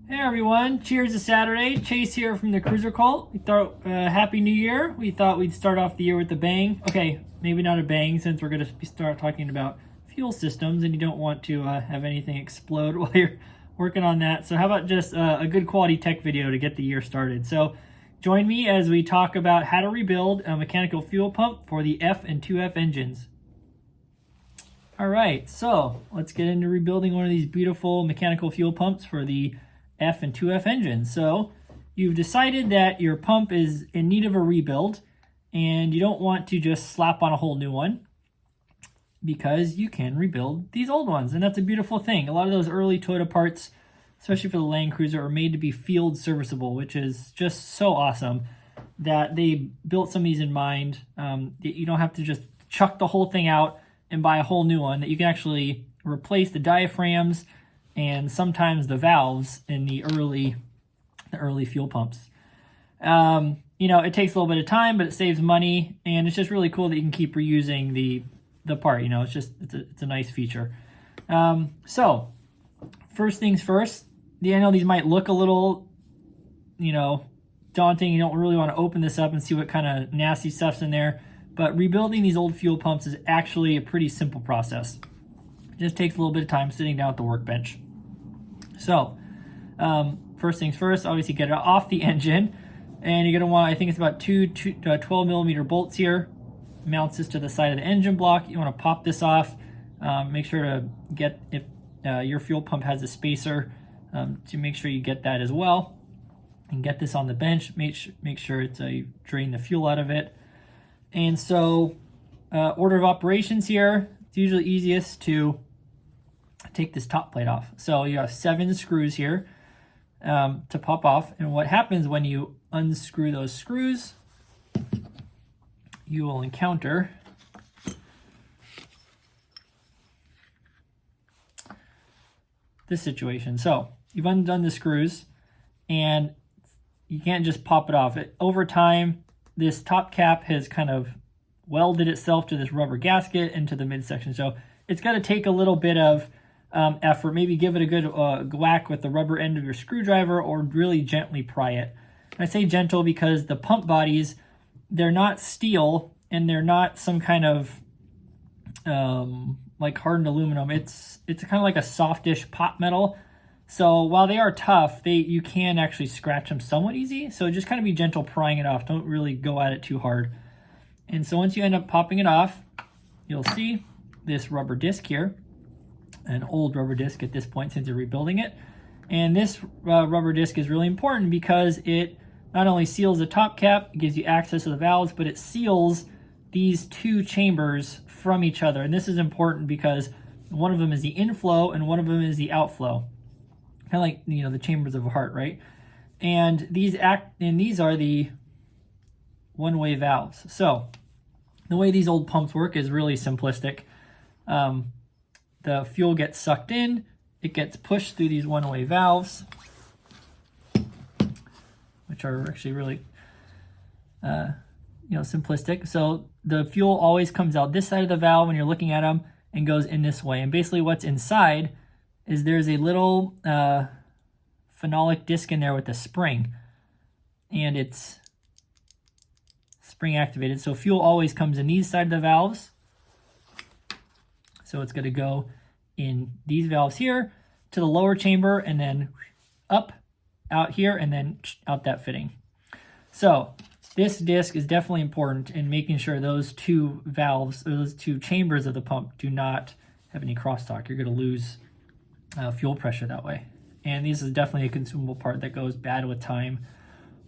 Hey everyone, cheers to Saturday. Chase here from the Cruiser Cult. We thought, Happy New Year. We thought we'd start off the year with a bang. Okay, maybe not a bang since we're going to start talking about fuel systems and you don't want to have anything explode while you're working on that. So how about just a good quality tech video to get the year started. So join me as we talk about how to rebuild a mechanical fuel pump for the F and 2F engines. All right, so let's get into rebuilding one of these beautiful mechanical fuel pumps for the F and 2F engines. So you've decided that your pump is in need of a rebuild and you don't want to just slap on a whole new one because you can rebuild these old ones, and that's a beautiful thing. A lot of those early Toyota parts, especially for the Land Cruiser, are made to be field serviceable, which is just so awesome that they built some of these in mind. You don't have to just chuck the whole thing out and buy a whole new one, that you can actually replace the diaphragms and sometimes the valves in the early fuel pumps. You know, it takes a little bit of time, but it saves money, and it's just really cool that you can keep reusing the part. You know, it's a nice feature. So first things first, I know these might look a little, daunting. You don't really want to open this up and see what kind of nasty stuff's in there, but rebuilding these old fuel pumps is actually a pretty simple process. It just takes a little bit of time sitting down at the workbench. So first things first, obviously get it off the engine, and you're going to want, I think it's about two 12 millimeter bolts here. Mounts this to the side of the engine block. You want to pop this off. Make sure to get, if your fuel pump has a spacer, to make sure you get that as well, and get this on the bench. Make sure it's you drain the fuel out of it. And so order of operations here, it's usually easiest to take this top plate off. So you have 7 screws here to pop off, and what happens when you unscrew those screws, you will encounter this situation. So you've undone the screws and you can't just pop it off. Over time, this top cap has kind of welded itself to this rubber gasket into the midsection. So it's got to take a little bit of effort. Maybe give it a good whack with the rubber end of your screwdriver, or really gently pry it. And I say gentle because the pump bodies, they're not steel and they're not some kind of like hardened aluminum. It's kind of like a softish pot metal. So while they are tough, you can actually scratch them somewhat easy. So just kind of be gentle prying it off. Don't really go at it too hard. And so once you end up popping it off, you'll see this rubber disc here, an old rubber disc at this point since you're rebuilding it. And this rubber disc is really important because it not only seals the top cap, it gives you access to the valves, but it seals these 2 chambers from each other. And this is important because one of them is the inflow and one of them is the outflow. Kind of like, the chambers of a heart, right? And these are the one-way valves. So the way these old pumps work is really simplistic. The fuel gets sucked in, it gets pushed through these one-way valves, which are actually really simplistic. So the fuel always comes out this side of the valve when you're looking at them and goes in this way. And basically what's inside is there's a little phenolic disc in there with a spring, and it's spring activated. So fuel always comes in these side of the valves. So it's going to go in these valves here to the lower chamber, and then up out here, and then out that fitting. So this disc is definitely important in making sure those 2 valves, or those 2 chambers of the pump, do not have any crosstalk. You're going to lose fuel pressure that way. And this is definitely a consumable part that goes bad with time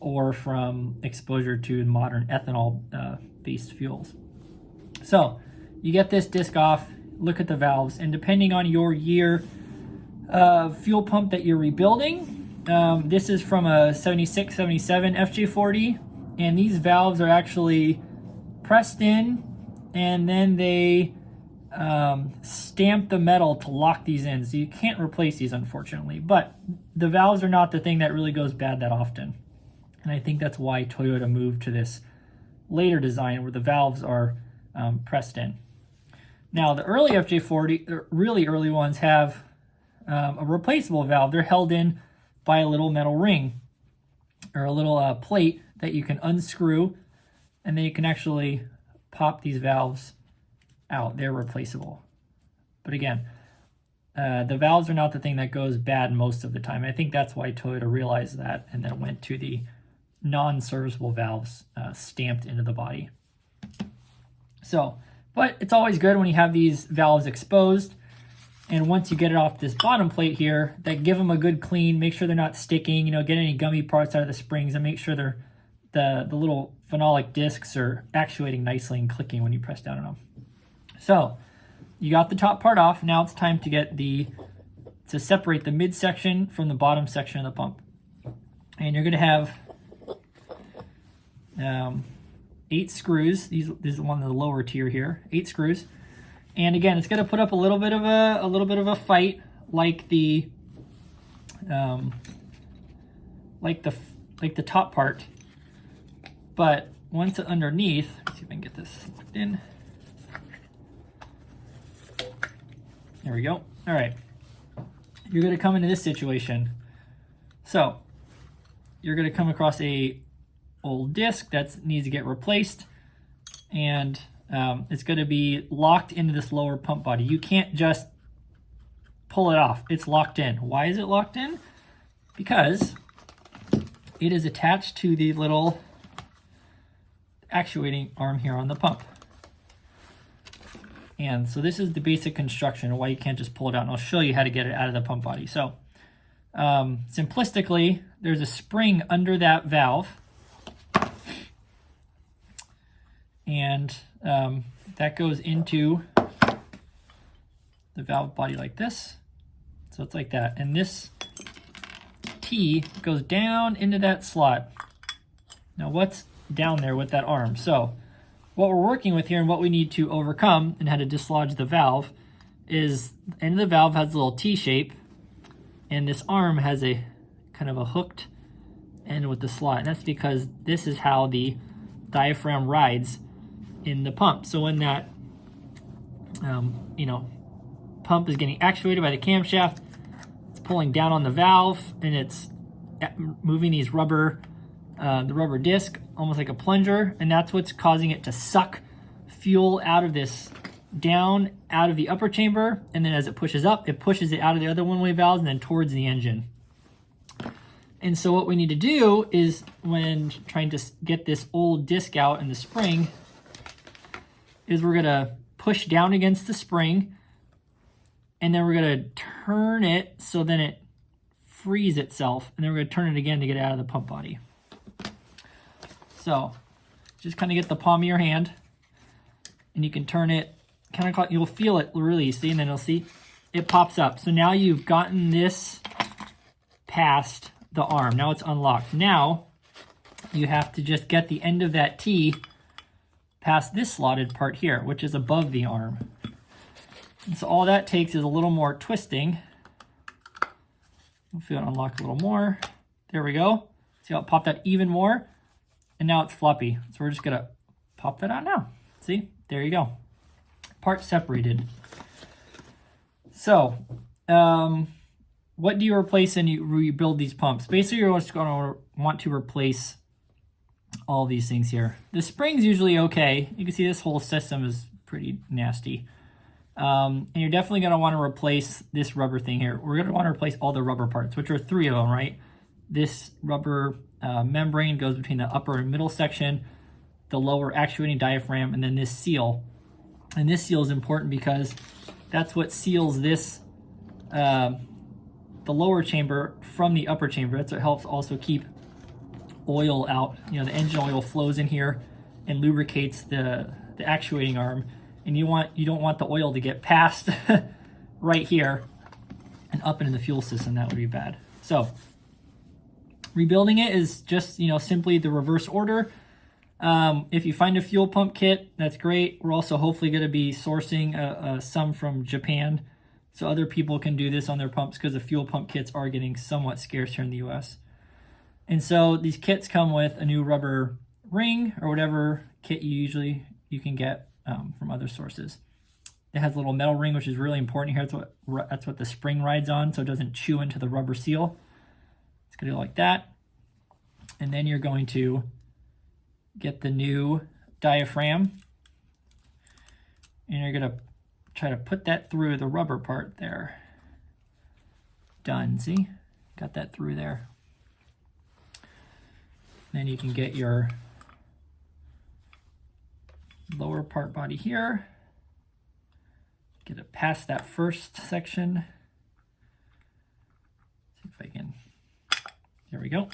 or from exposure to modern ethanol based fuels. So you get this disc off, look at the valves, and depending on your year fuel pump that you're rebuilding, this is from a 76, 77 FJ40, and these valves are actually pressed in, and then they stamp the metal to lock these in. So you can't replace these, unfortunately, but the valves are not the thing that really goes bad that often. And I think that's why Toyota moved to this later design where the valves are pressed in. Now, the early FJ40, really early ones, have a replaceable valve. They're held in by a little metal ring or a little plate that you can unscrew, and then you can actually pop these valves out. They're replaceable. But again, the valves are not the thing that goes bad most of the time. I think that's why Toyota realized that and then went to the non-serviceable valves stamped into the body. So, but it's always good when you have these valves exposed. And once you get it off this bottom plate here, that give them a good clean, make sure they're not sticking, get any gummy parts out of the springs, and make sure they're the little phenolic discs are actuating nicely and clicking when you press down on them. So you got the top part off. Now it's time to get to separate the midsection from the bottom section of the pump. And you're going to have 8 screws. This is one of the lower tier here. 8 screws. And again, it's going to put up a little bit of a fight, like the top part. But once it's underneath, let's see if I can get this locked in. There we go. All right. You're going to come into this situation. So you're going to come across a old disc that needs to get replaced, and it's going to be locked into this lower pump body. You can't just pull it off. It's locked in. Why is it locked in? Because it is attached to the little actuating arm here on the pump. And so this is the basic construction of why you can't just pull it out, and I'll show you how to get it out of the pump body. So simplistically, there's a spring under that valve, and that goes into the valve body like this. So it's like that, and this T goes down into that slot. Now what's down there with that arm? So what we're working with here and what we need to overcome and how to dislodge the valve is the end of the valve has a little T shape, and this arm has a kind of a hooked end with the slot. And that's because this is how the diaphragm rides in the pump. So when that pump is getting actuated by the camshaft, it's pulling down on the valve, and it's moving these the rubber disc almost like a plunger, and that's what's causing it to suck fuel out of this down out of the upper chamber, and then as it pushes up, it pushes it out of the other one-way valves and then towards the engine. And so what we need to do is, when trying to get this old disc out in the spring, is we're gonna push down against the spring, and then we're gonna turn it so then it frees itself, and then we're gonna turn it again to get it out of the pump body. So just kind of get the palm of your hand, and you can turn it, you'll feel it release, see, and then you'll see it pops up. So now you've gotten this past the arm. Now it's unlocked. Now you have to just get the end of that T past this slotted part here, which is above the arm. And so all that takes is a little more twisting. You'll feel it unlock a little more. There we go. See how it popped out even more? And now it's floppy. So we're just gonna pop that out now. See, there you go. Part separated. So, what do you replace and you rebuild these pumps? Basically, you're just gonna want to replace all these things here. The spring's usually okay. You can see this whole system is pretty nasty. And you're definitely gonna wanna replace this rubber thing here. We're gonna wanna replace all the rubber parts, which are 3 of them, right? This rubber membrane goes between the upper and middle section, the lower actuating diaphragm, and then this seal. And this seal is important because that's what seals this, the lower chamber from the upper chamber. That's what helps also keep oil out. The engine oil flows in here and lubricates the actuating arm. And you don't want the oil to get past right here and up into the fuel system. That would be bad. So rebuilding it is just, simply the reverse order. If you find a fuel pump kit, that's great. We're also hopefully going to be sourcing some from Japan so other people can do this on their pumps, because the fuel pump kits are getting somewhat scarce here in the US. And so these kits come with a new rubber ring or whatever kit you can get from other sources. It has a little metal ring, which is really important here. That's what the spring rides on, so it doesn't chew into the rubber seal. It's going to go like that. And then you're going to get the new diaphragm. And you're going to try to put that through the rubber part there. Done, see? Got that through there. Then you can get your lower part body here. Get it past that first section. See if I can, there we go.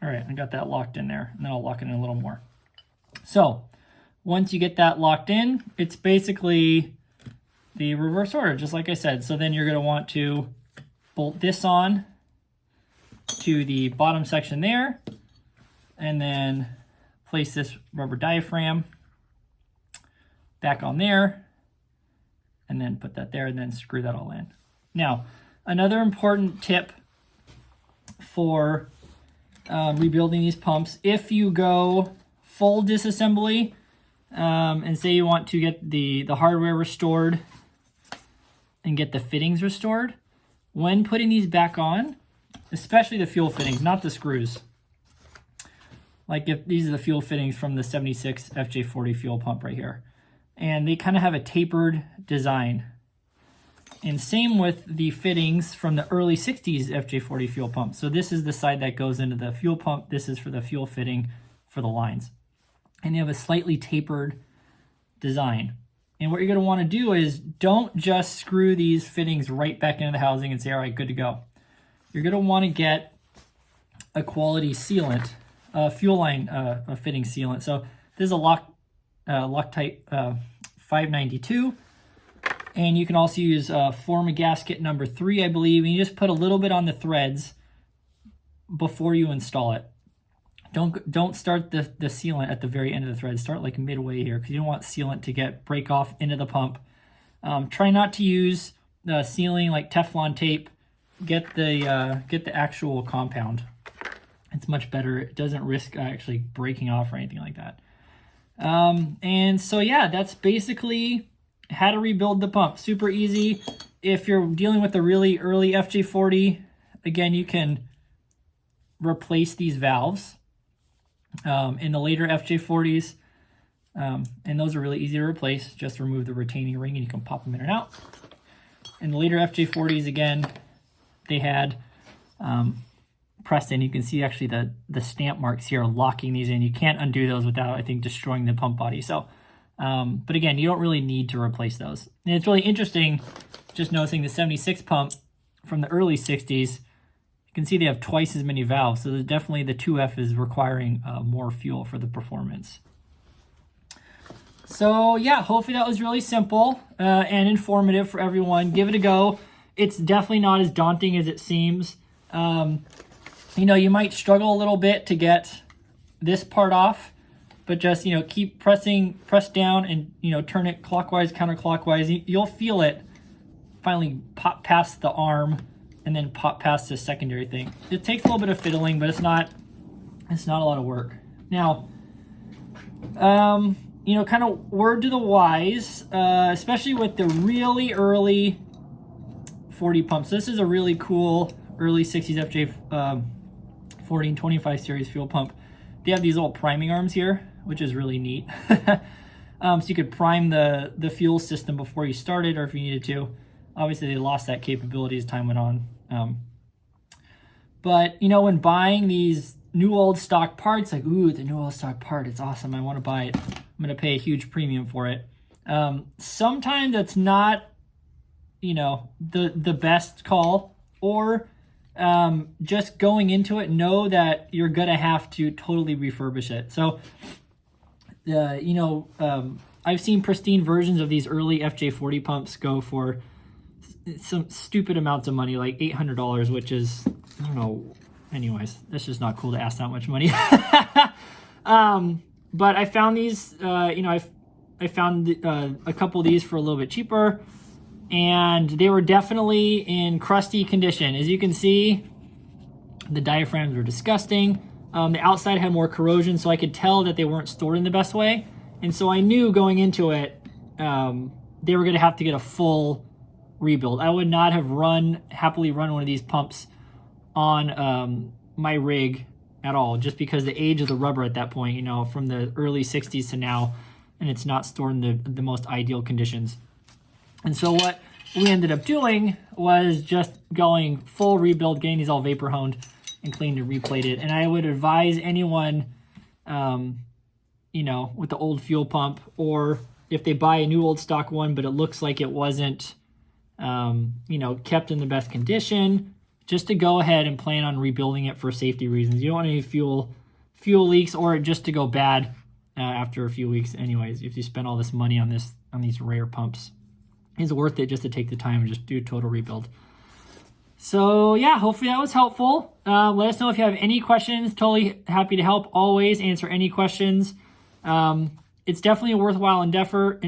All right, I got that locked in there, and then I'll lock it in a little more. So once you get that locked in, it's basically the reverse order, just like I said. So then you're going to want to bolt this on to the bottom section there, and then place this rubber diaphragm back on there, and then put that there, and then screw that all in. Now, another important tip for rebuilding these pumps, if you go full disassembly and say you want to get the hardware restored and get the fittings restored, when putting these back on, especially the fuel fittings, not the screws, like if these are the fuel fittings from the 76 FJ40 fuel pump right here, and they kind of have a tapered design. And same with the fittings from the early 60s FJ40 fuel pump. So this is the side that goes into the fuel pump. This is for the fuel fitting for the lines. And they have a slightly tapered design. And what you're going to want to do is don't just screw these fittings right back into the housing and say, all right, good to go. You're going to want to get a quality sealant, fuel line fitting sealant. So this is a Loctite 592. And you can also use Forma gasket number 3, I believe. And you just put a little bit on the threads before you install it. Don't start the sealant at the very end of the thread. Start like midway here, because you don't want sealant to break off into the pump. Try not to use sealing like Teflon tape. Get the actual compound. It's much better. It doesn't risk actually breaking off or anything like that. And so yeah, that's basically how to rebuild the pump. Super easy. If you're dealing with a really early FJ40, again, you can replace these valves. In the later FJ40s, and those are really easy to replace. Just remove the retaining ring and you can pop them in and out. In the later FJ40s, again, they had pressed in. You can see actually the stamp marks here locking these in. You can't undo those without, I think, destroying the pump body. So, but again, you don't really need to replace those. And it's really interesting just noticing the 76 pump from the early 60s. You can see they have twice as many valves, so definitely the 2F is requiring more fuel for the performance. So yeah, hopefully that was really simple and informative for everyone. Give it a go. It's definitely not as daunting as it seems. You know, you might struggle a little bit to get this part off, but just, you know, keep press down and, you know, turn it clockwise, counterclockwise. You'll feel it finally pop past the arm and then pop past the secondary thing. It takes a little bit of fiddling, but it's not a lot of work. Now, you know, kind of word to the wise, especially with the really early 40 pumps. This is a really cool early 60s FJ 1425 series fuel pump. They have these little priming arms here, which is really neat. So you could prime the fuel system before you started, or if you needed to. Obviously, they lost that capability as time went on. But, you know, when buying these new old stock parts, like, ooh, the new old stock part, it's awesome, I want to buy it. I'm going to pay a huge premium for it. Sometimes that's not, you know, the best call, or just going into it, know that you're going to have to totally refurbish it. So, you know, I've seen pristine versions of these early FJ40 pumps go for some stupid amounts of money, like $800, which is, I don't know, anyways, that's just not cool to ask that much money. But I found these, you know, I found a couple of these for a little bit cheaper, and they were definitely in crusty condition. As you can see, The diaphragms were disgusting. The outside had more corrosion, so I could tell that they weren't stored in the best way. And so I knew going into it, they were going to have to get a full rebuild. I would not have happily run one of these pumps on my rig at all, just because the age of the rubber at that point, you know, from the early 60s to now, and it's not stored in the most ideal conditions. And so what we ended up doing was just going full rebuild, getting these all vapor honed and cleaned and replated. And I would advise anyone, you know, with the old fuel pump, or if they buy a new old stock one, but it looks like it wasn't, you know, kept in the best condition, just to go ahead and plan on rebuilding it for safety reasons. You don't want any fuel leaks, or just to go bad after a few weeks. Anyways, if you spend all this money on these rare pumps, it's worth it just to take the time and just do a total rebuild. So yeah, hopefully that was helpful. Let us know if you have any questions. Totally happy to help. Always answer any questions. It's definitely a worthwhile endeavor.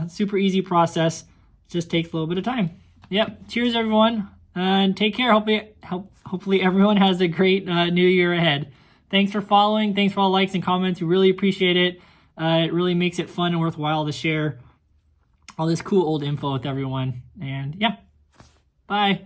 Super easy process. Just takes a little bit of time. Yep. Cheers, everyone. And take care. Hopefully everyone has a great new year ahead. Thanks for following. Thanks for all the likes and comments. We really appreciate it. It really makes it fun and worthwhile to share all this cool old info with everyone. And yeah, bye.